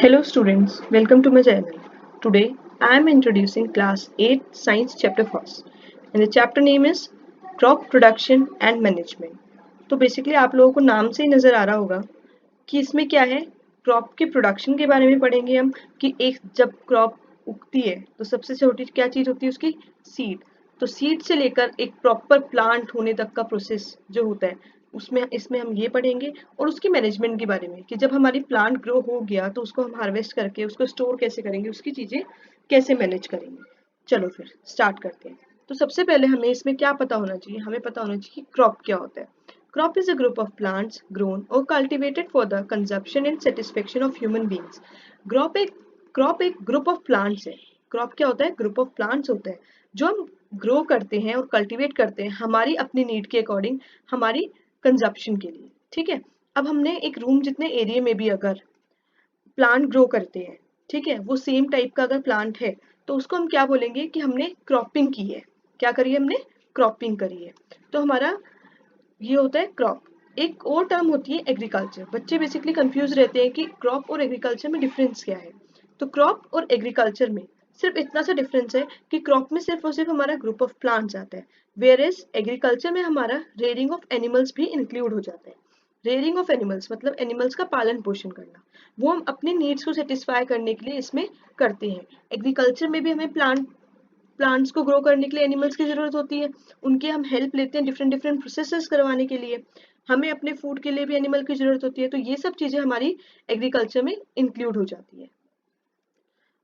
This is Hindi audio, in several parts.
Hello students, welcome to my channel. Today I am introducing class 8 science chapter first and the chapter name is crop production and management. तो बेसिकली आप लोगों को नाम से ही नज़र आ रहा होगा कि इसमें क्या है, क्रॉप के प्रोडक्शन के बारे में पढ़ेंगे हम कि एक जब क्रॉप उगती है तो सबसे छोटी क्या चीज़ होती है उसकी सीड। तो सीड से लेकर एक प्रॉपर प्लांट होने तक का प्रोसेस जो होता है उसमें इसमें हम ये पढ़ेंगे और उसकी मैनेजमेंट के बारे में कि जब हमारी प्लांट ग्रो हो गया तो उसको हम हार्वेस्ट करके उसको स्टोर कैसे करेंगे, उसकी चीज़ें कैसे मैनेज करेंगे। चलो फिर स्टार्ट करते हैं। तो सबसे पहले हमें इसमें क्या पता होना चाहिए, हमें पता होना चाहिए कि क्रॉप क्या होता है। Crop is a group of plants grown or cultivated for the consumption and satisfaction of human beings. Crop एक ग्रुप ऑफ प्लांट्स है। क्रॉप क्या होता है? ग्रुप ऑफ प्लांट्स होता है जो हम ग्रो करते हैं और कल्टीवेट करते हैं हमारी अपनी नीड के अकॉर्डिंग, हमारी कंजप्शन के लिए। ठीक है, अब हमने एक रूम जितने एरिया में भी अगर प्लांट ग्रो करते हैं, ठीक है, वो सेम टाइप का अगर प्लांट है तो उसको हम क्या बोलेंगे कि हमने क्रॉपिंग की है। क्या करी है हमने? क्रॉपिंग करी है। तो हमारा ये होता है क्रॉप। एक और टर्म होती है एग्रीकल्चर। बच्चे बेसिकली कंफ्यूज रहते हैं कि क्रॉप और एग्रीकल्चर में डिफरेंस क्या है। तो क्रॉप और एग्रीकल्चर में सिर्फ इतना सा डिफरेंस है कि क्रॉप में सिर्फ और सिर्फ हमारा ग्रुप ऑफ प्लांट्स आता है, वेयर एज एग्रीकल्चर में हमारा रेयरिंग ऑफ एनिमल्स भी इंक्लूड हो जाता है। रेयरिंग ऑफ एनिमल्स मतलब एनिमल्स का पालन पोषण करना, वो हम अपने नीड्स को सेटिस्फाई करने के लिए इसमें करते हैं। एग्रीकल्चर में भी हमें प्लांट्स को ग्रो करने के लिए एनिमल्स की जरूरत होती है, उनके हम हेल्प लेते हैं डिफरेंट डिफरेंट प्रोसेसेस करवाने के लिए। हमें अपने फूड के लिए भी एनिमल की जरूरत होती है। तो ये सब चीजें हमारी एग्रीकल्चर में इंक्लूड हो जाती है।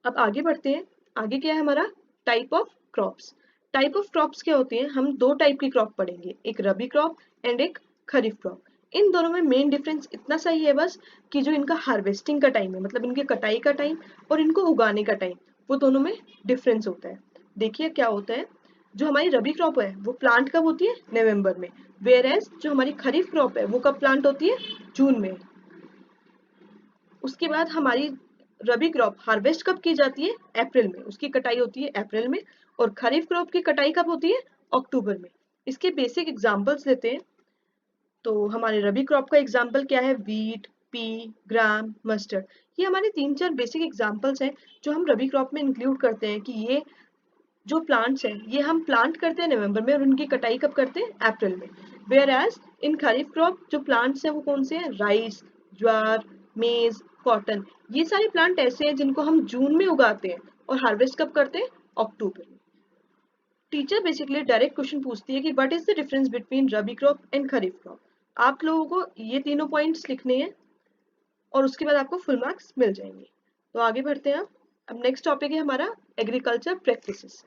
अब आगे बढ़ते हैं। आगे क्या है हमारा? Type of crops. Type of crops क्या होती हैं? हम दो टाइप की क्रॉप पढ़ेंगे, एक रबी क्रॉप एंड एक खरीफ क्रॉप। इन दोनों में मेन डिफरेंस इतना सा ही है बस कि जो इनका हार्वेस्टिंग का टाइम है, मतलब इनके कटाई का टाइम और इनको उगाने का टाइम, वो दोनों में डिफरेंस होता है। देखिए क्या होता है, जो हमारी रबी क्रॉप है वो प्लांट कब होती है? नवंबर में। वेयर एज जो हमारी खरीफ क्रॉप है वो कब प्लांट होती है? जून में। उसके बाद हमारी रबी क्रॉप हार्वेस्ट कब की जाती है? अप्रैल में। उसकी कटाई होती है अप्रैल में। और खरीफ क्रॉप की कटाई कब होती है? अक्टूबर में। इसके बेसिक एग्जांपल्स लेते हैं। तो हमारे रबी क्रॉप का एग्जाम्पल क्या है? वीट, पी, ग्राम, मस्टर्ड। ये हमारे तीन चार बेसिक एग्जाम्पल्स हैं जो हम रबी क्रॉप में इंक्लूड करते हैं कि ये जो प्लांट्स हैं ये हम प्लांट करते हैं नवंबर में और उनकी कटाई कब करते हैं? अप्रैल में। Whereas in kharif crop जो प्लांट्स हैं वो कौन से हैं? राइस, ज्वार, मेज, कॉटन। ये सारे प्लांट ऐसे हैं जिनको हम जून में उगाते हैं और हार्वेस्ट कब करते हैं? अक्टूबर में। टीचर बेसिकली डायरेक्ट क्वेश्चन पूछती है कि what is the difference between rabi crop and kharif crop. आप लोगों को ये तीनों पॉइंट्स लिखने हैं और उसके बाद आपको फुल मार्क्स मिल जाएंगे। तो आगे बढ़ते हैं। अब नेक्स्ट टॉपिक है हमारा एग्रीकल्चर प्रैक्टिसेस।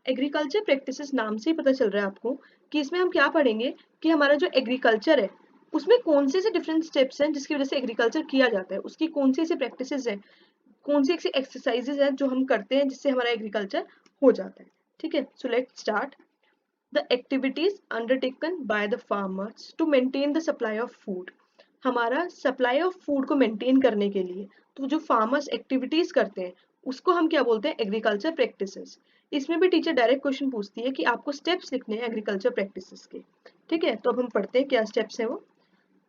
एग्रीकल्चर प्रैक्टिसेस नाम से ही पता चल रहा है आपको कि इसमें हम क्या पढ़ेंगे कि हमारा जो एग्रीकल्चर है उसमें कौन से डिफरेंट स्टेप्स हैं जिसकी वजह से एग्रीकल्चर किया जाता है, उसकी कौन सी ऐसी प्रैक्टिसेस हैं, कौन सी ऐसी एक्सरसाइजेज हैं जो हम करते हैं जिससे हमारा एग्रीकल्चर हो जाता है। ठीक है, so let's start. The activities undertaken by the farmers to maintain the supply of food। हमारा सप्लाई ऑफ फूड को मेंटेन करने के लिए तो जो फार्मर्स एक्टिविटीज करते हैं उसको हम क्या बोलते हैं? Agriculture practices. इसमें भी टीचर डायरेक्ट क्वेश्चन पूछती है कि आपको स्टेप्स लिखने हैं एग्रीकल्चर प्रैक्टिसेस के। ठीक है, तो अब हम पढ़ते हैं क्या स्टेप्स हैं वो।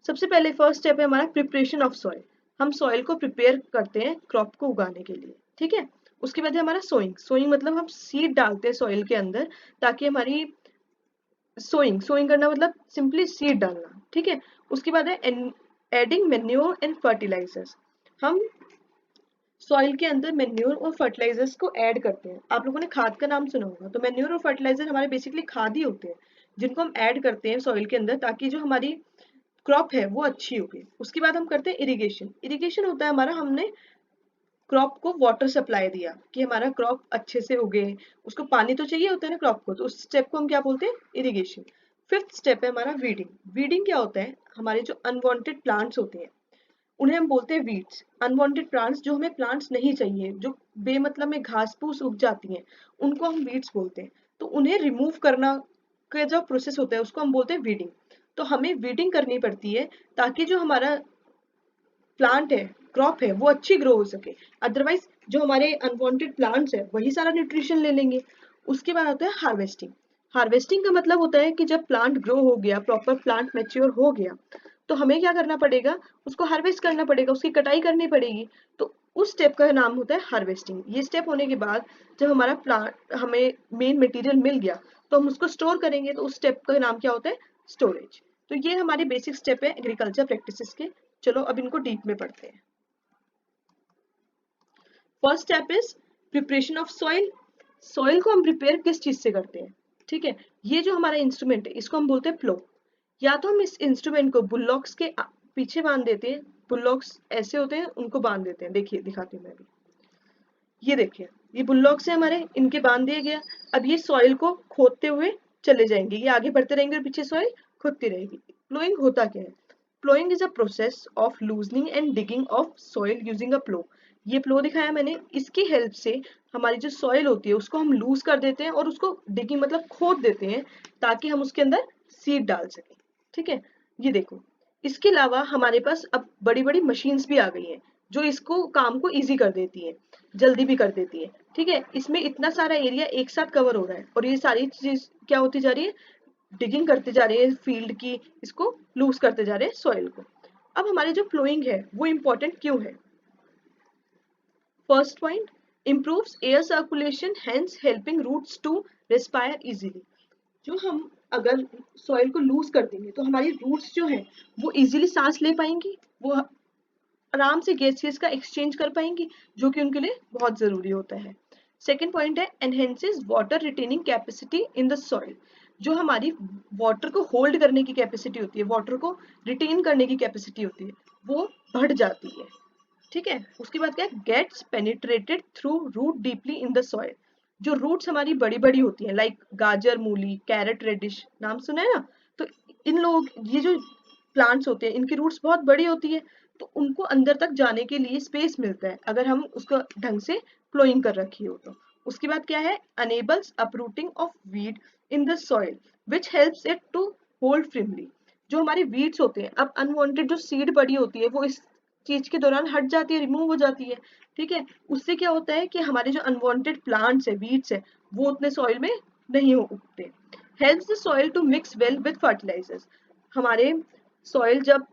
सबसे पहले फर्स्ट स्टेप है हमारा प्रिपरेशन ऑफ सॉइल। हम सॉइल को प्रिपेयर करते हैं क्रॉप को उगाने के लिए। ठीक है, उसके बाद है हमारा सोइंग। सोइंग मतलब हम सीड डालते हैं सॉइल के अंदर ताकि हमारी सोइंग करना मतलब सिंपली सीड डालना। ठीक है, उसके बाद है एडिंग मेन्योर एंड फर्टिलाइजर्स। हम सॉइल के अंदर मेन्योर और फर्टिलाइजर्स को ऐड करते हैं। आप लोगों ने खाद का नाम सुना होगा, तो मेन्योर और फर्टिलाइजर हमारे बेसिकली खाद ही होते हैं जिनको हम ऐड करते हैं सॉइल के अंदर ताकि जो हमारी क्रॉप है वो अच्छी होगी। उसके बाद हम करते हैं इरिगेशन। इरिगेशन होता है हमारा, हमने क्रॉप को वाटर सप्लाई दिया कि हमारा क्रॉप अच्छे से उगे, उसको पानी तो चाहिए होता है ना क्रॉप को, तो उस स्टेप को हम क्या बोलते हैं? इरिगेशन। फिफ्थ स्टेप है हमारा वीडिंग। वीडिंग क्या होता है? हमारे जो अनवांटेड प्लांट्स होते हैं उन्हें हम बोलते हैं वीड्स। अनवांटेड प्लांट्स जो हमें प्लांट्स नहीं चाहिए, जो बेमतलब में घास फूस उग जाती हैं, उनको हम वीड्स बोलते हैं। तो उन्हें रिमूव करना का जो प्रोसेस होता है उसको हम बोलते हैं वीडिंग। तो हमें वीडिंग करनी पड़ती है ताकि जो हमारा प्लांट है, क्रॉप है, वो अच्छी ग्रो हो सके। अदरवाइज जो हमारे अनवांटेड प्लांट्स है वही सारा न्यूट्रिशन ले लेंगे। उसके बाद आता है हार्वेस्टिंग। हार्वेस्टिंग का मतलब होता है कि जब प्लांट ग्रो हो गया, प्रॉपर प्लांट मैच्योर हो गया, तो हमें क्या करना पड़ेगा? उसको हार्वेस्ट करना पड़ेगा, उसकी कटाई करनी पड़ेगी। तो उस स्टेप का नाम होता है हार्वेस्टिंग। ये स्टेप होने के बाद जब हमारा प्लांट, हमें मेन मटेरियल मिल गया तो हम उसको स्टोर करेंगे, तो उस स्टेप का नाम क्या होता है? स्टोरेज। तो ये हमारे बेसिक स्टेप है एग्रीकल्चर प्रैक्टिसेस के। चलो अब इनको डीप में पढ़ते हैं। First step is preparation of soil. Soil को हम प्रिपेयर किस चीज से करते हैं? ठीक है, ये जो हमारा इंस्ट्रूमेंट है इसको हम बोलते हैं प्लो। या तो हम इस इंस्ट्रूमेंट को बुलॉक्स के पीछे बांध देते हैं। बुलॉक्स ऐसे होते हैं, उनको बांध देते हैं। देखिए दिखाती हूँ मैं भी। ये देखिए, ये बुलॉक्स है हमारे, इनके बांध दिया गया। अब ये सॉइल को खोदते हुए चले जाएंगे, ये आगे बढ़ते रहेंगे और पीछे सॉइल खोदती रहेगी। प्लोइंग होता क्या है? Ploughing is a process of loosening and digging of soil using a plough. ये प्लो दिखाया मैंने, इसकी हेल्प से हमारी जो सॉइल होती है उसको हम लूज कर देते हैं और उसको डिगिंग मतलब खोद देते हैं, ताकि हम उसके अंदर सीड डाल सकें। ठीक है, ये देखो। इसके अलावा हमारे पास अब बड़ी बड़ी मशीन्स भी आ गई हैं जो इसको काम को इजी कर देती हैं, जल्दी भी कर देती है। ठीक है, इसमें इतना सारा एरिया एक साथ कवर हो रहा है और ये सारी चीज क्या होती जा रही है? डिगिंग करते जा रहे हैं फील्ड की, इसको लूज करते जा रहे हैं सॉइल को। अब हमारी जो फ्लोइंग है वो इंपॉर्टेंट क्यों है? First point, improves air circulation, hence helping roots to respire easily। जो हम अगर सॉइल को लूज कर देंगे तो हमारी रूट्स जो है वो इजीली सांस ले पाएंगी, वो आराम से गैसेस का एक्सचेंज कर पाएंगी, जो कि उनके लिए बहुत जरूरी होता है। सेकेंड पॉइंट है enhances water retaining capacity in the soil. जो हमारी वाटर को होल्ड करने की कैपेसिटी होती है, वाटर को रिटेन करने की कैपेसिटी होती है, वो बढ़ जाती है। ठीक है, उसके बाद क्या है? Gets penetrated through root deeply in the soil. जो रूट्स हमारी बड़ी बड़ी होती है, लाइक गाजर, मूली, कैरेट, रेडिश, नाम सुना है ना? तो इन लोग, ये जो प्लांट्स होते हैं इनकी रूट्स बहुत बड़ी होती है, तो उनको अंदर तक जाने के लिए स्पेस मिलता है अगर हम उसको ढंग से प्लोइंग कर रखी हो तो। उसके बाद क्या है? Enables uprooting of weed in the soil which helps it to hold firmly। जो हमारी वीड्स होते हैं, अब अनवांटेड जो सीड पड़ी होती है वो इस चीज के दौरान हट जाती है, रिमूव हो जाती है। ठीक है, उससे क्या होता है कि हमारे जो अनवांटेड प्लांट्स है, वीड्स है, वो उतने सॉइल में नहीं उगते। Helps the soil to mix well with fertilisers. हमारे सॉइल जब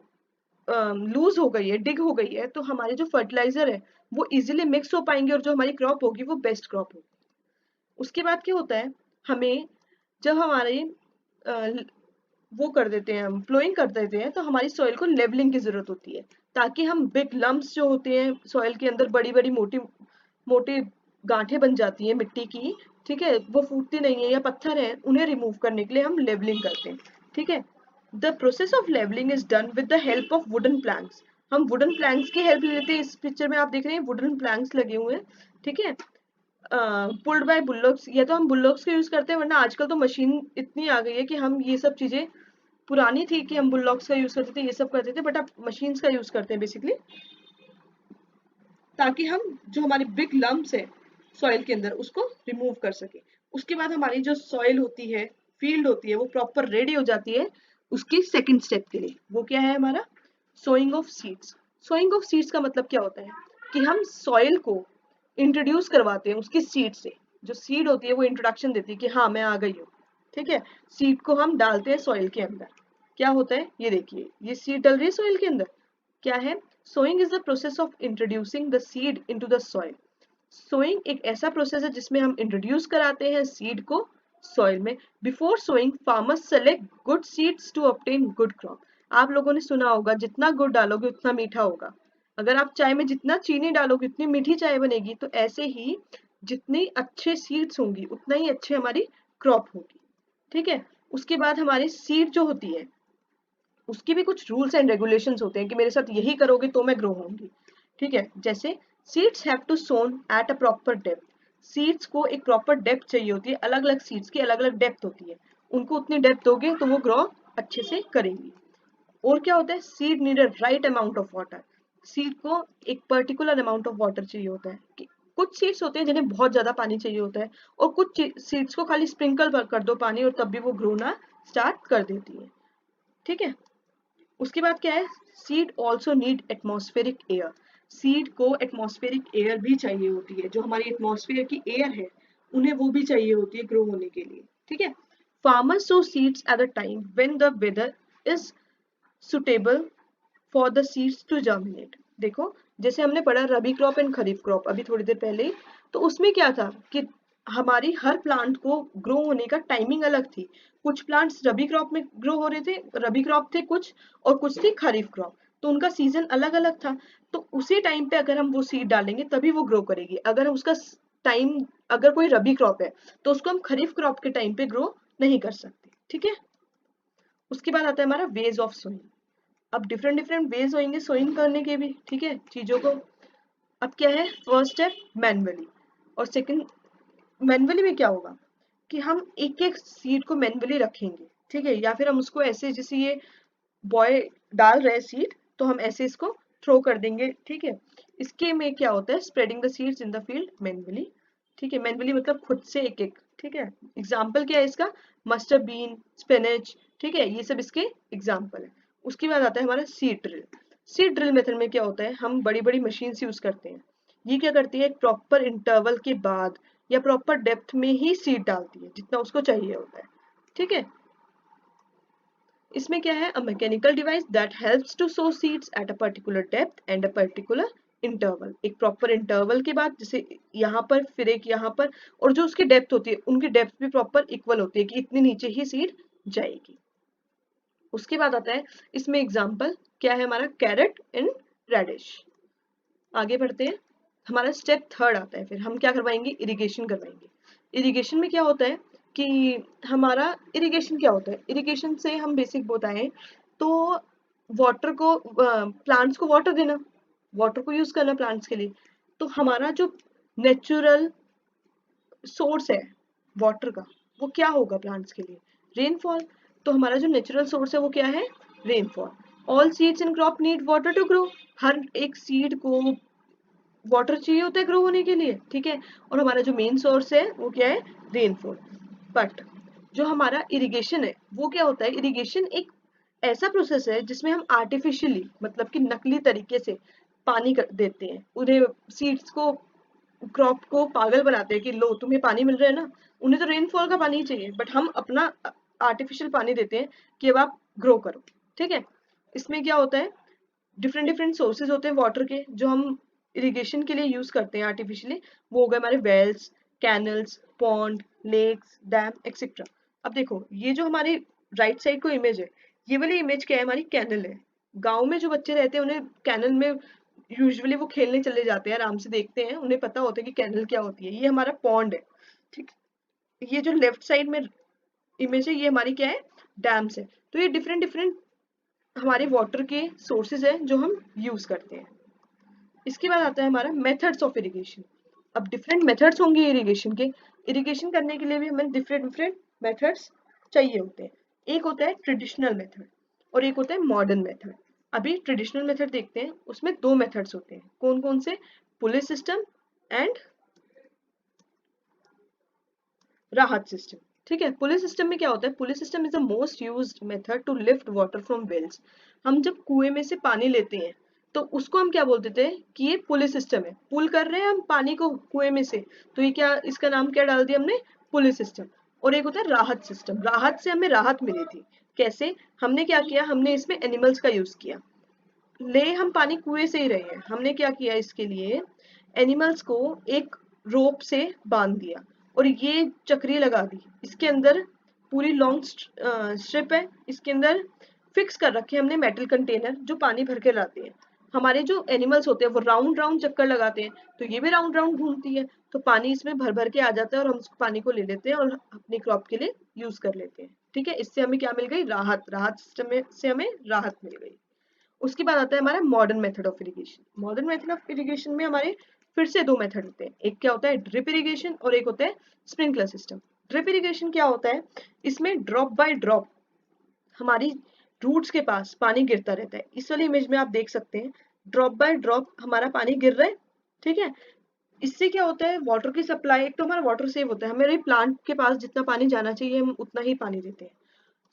लूज हो गई है, डिग हो गई है, तो हमारे जो फर्टिलाइजर है वो इजीली मिक्स हो पाएंगे और जो हमारी क्रॉप होगी वो बेस्ट क्रॉप होगी। उसके बाद क्या होता है? हमें जब हमारे वो कर देते हैं, हम प्लोइंग कर देते हैं, तो हमारी सॉइल को लेवलिंग की जरूरत होती है, ताकि हम बिग लम्प्स जो होते हैं सॉइल के अंदर, बड़ी बड़ी मोटी मोटी गांठें बन जाती हैं मिट्टी की, ठीक है, वो फूटती नहीं है या पत्थर है, उन्हें रिमूव करने के लिए हम लेवलिंग करते हैं। ठीक है, the process of levelling is done with the help of wooden planks. हम वुडन प्लैंक्स की हेल्प लेते हैं। इस पिक्चर में आप देख रहे हैं वुडन प्लैंक्स लगे हुए हैं। ठीक है, पुल्ड बाय बुल्डॉग्स, या तो हम बुल्डॉग्स का यूज करते हैं, वरना आजकल तो मशीन इतनी आ गई है कि हम ये सब चीजें, पुरानी थी कि हम बुल्डॉग्स का यूज करते थे, ये सब करते थे, बट अब मशीन्स का यूज करते हैं बेसिकली, ताकि हम जो हमारे बिग लम्प्स है सॉइल के अंदर उसको रिमूव कर सके। उसके बाद हमारी जो सॉइल होती है, फील्ड होती है, वो प्रॉपर रेडी हो जाती है उसकी सेकंड स्टेप के लिए। वो क्या है हमारा? Sowing of seeds. Sowing of seeds का मतलब क्या होता है? कि हम सॉइल को इंट्रोड्यूस करवाते हैं उसकी सीड से। जो सीड होती है वो इंट्रोडक्शन देती है कि हाँ मैं आ गई हूँ। ठीक है, सीड को हम डालते हैं सॉइल के अंदर। क्या होता है? ये देखिए, ये सीड डल रही है सॉइल के अंदर। क्या है? Sowing is the process of introducing the seed into the soil. Sowing एक ऐसा प्रोसेस है जिसमें हम इंट्रोड्यूस कराते हैं सीड को सॉइल में। Before sowing farmers select good seeds to obtain good crop. आप लोगों ने सुना होगा, जितना गुड़ डालोगे उतना मीठा होगा। अगर आप चाय में जितना चीनी डालोगे उतनी मीठी चाय बनेगी, तो ऐसे ही जितनी अच्छे सीड्स होंगी उतना ही अच्छी हमारी क्रॉप होगी। ठीक है, उसके बाद हमारी सीड जो होती है उसकी भी कुछ रूल्स एंड रेगुलेशंस होते हैं कि मेरे साथ यही करोगे तो मैं ग्रो होंगी। ठीक है, जैसे seeds have to sown at a proper depth. Seeds को एक प्रॉपर डेप्थ चाहिए होती है, अलग अलग सीड्स की अलग अलग डेप्थ होती है, उनको उतनी डेप्थ दोगे तो वो ग्रो अच्छे से करेंगी। और क्या होता है? Seed need a right amount of water. Seed को एक पर्टिकुलर अमाउंट ऑफ वाटर चाहिए होता है। कि कुछ सीड्स होते हैं जिन्हें बहुत ज्यादा पानी चाहिए होता है, और कुछ सीड्स को खाली स्प्रिंकल कर दो पानी और तब भी वो ग्रो ना स्टार्ट कर देती है। ठीक है, उसके बाद क्या है? Seed also need atmospheric air. Seed को एटमॉस्फेरिक एयर भी चाहिए होती है, जो हमारी एटमॉस्फेयर की एयर है उन्हें वो भी चाहिए होती है ग्रो होने के लिए। ठीक है, farmers sow seeds at the time when the weather is suitable for the seeds to germinate. देखो, जैसे हमने पढ़ा rabi crop and kharif crop अभी थोड़ी देर पहले ही, तो उसमें क्या था कि हमारी हर प्लांट को ग्रो होने का टाइमिंग अलग थी। कुछ प्लांट्स रबी क्रॉप में ग्रो हो रहे थे, रबी क्रॉप थे कुछ, और कुछ थी खरीफ क्रॉप, तो उनका सीजन अलग अलग था। तो उसी टाइम पे अगर हम वो सीड डालेंगे तभी वो ग्रो करेगी। अगर उसका टाइम, अगर कोई रबी क्रॉप है तो उसको हम खरीफ क्रॉप के टाइम पे ग्रो नहीं कर सकते, ठीक है। उसके बाद आता है हमारा वेज ऑफ सोइंग। अब डिफरेंट डिफरेंट वेज होंगे सोइंग करने के भी, ठीक है, चीजों को। अब क्या है, फर्स्ट स्टेप मैनुअली, और सेकंड, मैनुअली में क्या होगा कि हम एक एक सीड को मैनुअली रखेंगे, ठीक है, या फिर हम उसको ऐसे, जैसे ये बॉय डाल रहे सीड, तो हम ऐसे इसको थ्रो कर देंगे, ठीक है। इसके में क्या होता है, spreading the seeds in the field manually, ठीक है। मैनुअली मतलब खुद से एक एक, ठीक है। एग्जाम्पल क्या है इसका, मस्टर्ड बीन, स्पिनच, ठीक है, ये सब इसके एग्जाम्पल है। उसके बाद आता है हमारा seed drill. Seed drill method में क्या होता है, हम बड़ी बड़ी मशीन यूज करते हैं। ये क्या करती है, प्रॉपर इंटरवल के बाद या प्रॉपर डेप्थ में ही सीड डालती है जितना उसको चाहिए होता है, ठीक है। इसमें क्या है, a mechanical device that helps to sow seeds at a particular depth and a particular interval. एक प्रॉपर इंटरवल के बाद, जैसे यहाँ पर फिर एक यहाँ पर, और जो उसकी डेप्थ होती है उनकी डेप्थ भी प्रॉपर इक्वल होती है कि इतनी नीचे ही सीड जाएगी। उसके बाद आता है इसमें एग्जाम्पल क्या है हमारा, कैरेट एंड रेडिश। आगे बढ़ते हैं, हमारा स्टेप थर्ड आता है, फिर हम क्या करवाएंगे, इरिगेशन करवाएंगे। इरिगेशन में क्या होता है कि हमारा, इरिगेशन क्या होता है, इरिगेशन से हम बेसिक बताएं तो वाटर को, प्लांट्स को वाटर देना, वाटर को यूज करना प्लांट्स के लिए। तो हमारा जो नेचुरल सोर्स है वाटर का, वो क्या होगा प्लांट्स के लिए, रेनफॉल। तो हमारा जो नेचुरल सोर्स है वो क्या है, rainfall. All seeds and crop need water to grow. हर एक सीड को वाटर चाहिए होता है ग्रो होने के लिए, ठीक है। और हमारा जो मेन सोर्स है वो क्या है, रेनफॉल। बट जो हमारा इरिगेशन है वो क्या होता है, इरिगेशन एक ऐसा प्रोसेस है जिसमें हम आर्टिफिशियली, मतलब कि नकली तरीके से पानी देते हैं उन्हें, सीड्स को, क्रॉप को पागल बनाते हैं कि लो तुम्हें पानी मिल रहा है ना, उन्हें तो रेनफॉल का पानी ही चाहिए, बट हम अपना आर्टिफिशियल पानी देते हैं कि अब आप ग्रो करो, ठीक है। इसमें क्या होता है, डिफरेंट डिफरेंट सोर्सेज होते हैं वाटर के जो हम इरिगेशन के लिए यूज करते हैं आर्टिफिशियली। वो हो गए हमारे wells, canals, pond, lakes, dam etcetera. अब देखो, ये जो हमारी राइट साइड को इमेज है, ये वाली इमेज क्या है, हमारी कैनल है। गांव में जो बच्चे रहते हैं उन्हें कैनल में यूजुअली वो खेलने चले जाते हैं, आराम से देखते हैं, उन्हें पता होता है कि कैनल क्या होती है। ये हमारा पॉन्ड है, ठीक। ये जो लेफ्ट साइड में इमेज है ये हमारी क्या है, डैम्स है। तो ये डिफरेंट डिफरेंट हमारे वाटर के सोर्सेज हैं जो हम यूज करते हैं। इसके बाद आता है हमारा मेथड्स ऑफ इरिगेशन। अब डिफरेंट मेथड्स होंगे इरिगेशन के। इरिगेशन करने के लिए भी हमें डिफरेंट डिफरेंट मेथड्स चाहिए होते हैं। एक होता है ट्रेडिशनल मेथड और एक होता है मॉडर्न मेथड। अभी ट्रेडिशनल मेथड देखते हैं, उसमें दो मेथड्स होते हैं, कौन कौन से, पुली सिस्टम एंड राहत सिस्टम, ठीक है। पुली सिस्टम में क्या होता है, pulley system is the most used method to lift water from wells. हम जब कुएं में से पानी लेते हैं तो उसको हम क्या बोल देते हैं कि ये पुली सिस्टम है, पुल कर रहे हैं हम पानी को कुएं में से, तो ये क्या, इसका नाम क्या डाल दिया हमने, पुली सिस्टम। और एक होता है राहत सिस्टम, राहत से हमें राहत मिली थी, कैसे, हमने क्या किया, हमने इसमें एनिमल्स का यूज किया। ले हम पानी कुएं से ही रहे हैं, हमने क्या किया इसके लिए, एनिमल्स को एक रोप से बांध दिया और ये चक्री लगा दी, इसके अंदर पूरी लॉन्ग स्ट्रिप है, इसके अंदर फिक्स कर रखे हमने मेटल कंटेनर जो पानी भर के लाते हैं। हमारे जो एनिमल्स होते हैं वो राउंड राउंड चक्कर लगाते हैं, तो ये भी राउंड राउंड घूमती है, तो पानी इसमें भर भर के आ जाता है और हम उस पानी को ले लेते हैं और अपनी क्रॉप के लिए यूज कर लेते हैं, ठीक है। इससे हमें क्या मिल गई, राहत, राहत सिस्टम में से हमें राहत मिल गई। उसके बाद आता है हमारा modern method of irrigation. Modern method of irrigation में हमारे फिर से दो मेथड होते हैं, एक क्या होता है ड्रिप इरिगेशन और एक होता है स्प्रिंकलर सिस्टम। ड्रिप इरिगेशन क्या होता है, इसमें ड्रॉप बाय ड्रॉप हमारी रूट्स के पास पानी गिरता रहता है। इस वाली इमेज में आप देख सकते हैं, ड्रॉप बाय ड्रॉप हमारा पानी गिर रहा है, ठीक है। इससे क्या होता है, वाटर की सप्लाई, एक तो हमारा वाटर सेव होता है, हमारे प्लांट के पास जितना पानी जाना चाहिए हम उतना ही पानी देते हैं।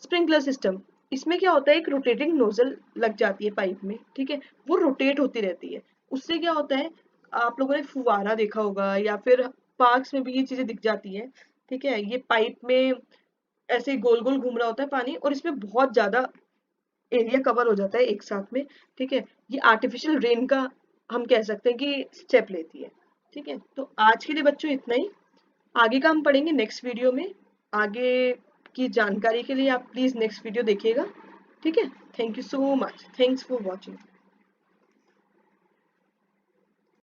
स्प्रिंकलर सिस्टम, इसमें क्या होता है, एक रोटेटिंग नोजल लग जाती है पाइप में, ठीक है, वो रोटेट होती रहती है। उससे क्या होता है, आप लोगों ने फुवारा देखा होगा या फिर पार्क्स में भी ये चीजें दिख जाती है, ठीक है। ये पाइप में ऐसे गोल गोल घूम रहा होता है पानी और इसमें बहुत ज्यादा एरिया कवर हो जाता है एक साथ में, ठीक है। ये आर्टिफिशियल रेन का हम कह सकते हैं कि स्टेप लेती है, ठीक है। तो आज के लिए बच्चों इतना ही, आगे का हम पढ़ेंगे नेक्स्ट वीडियो में। आगे की जानकारी के लिए आप प्लीज नेक्स्ट वीडियो देखिएगा, ठीक है। Thank you so much, thanks for watching.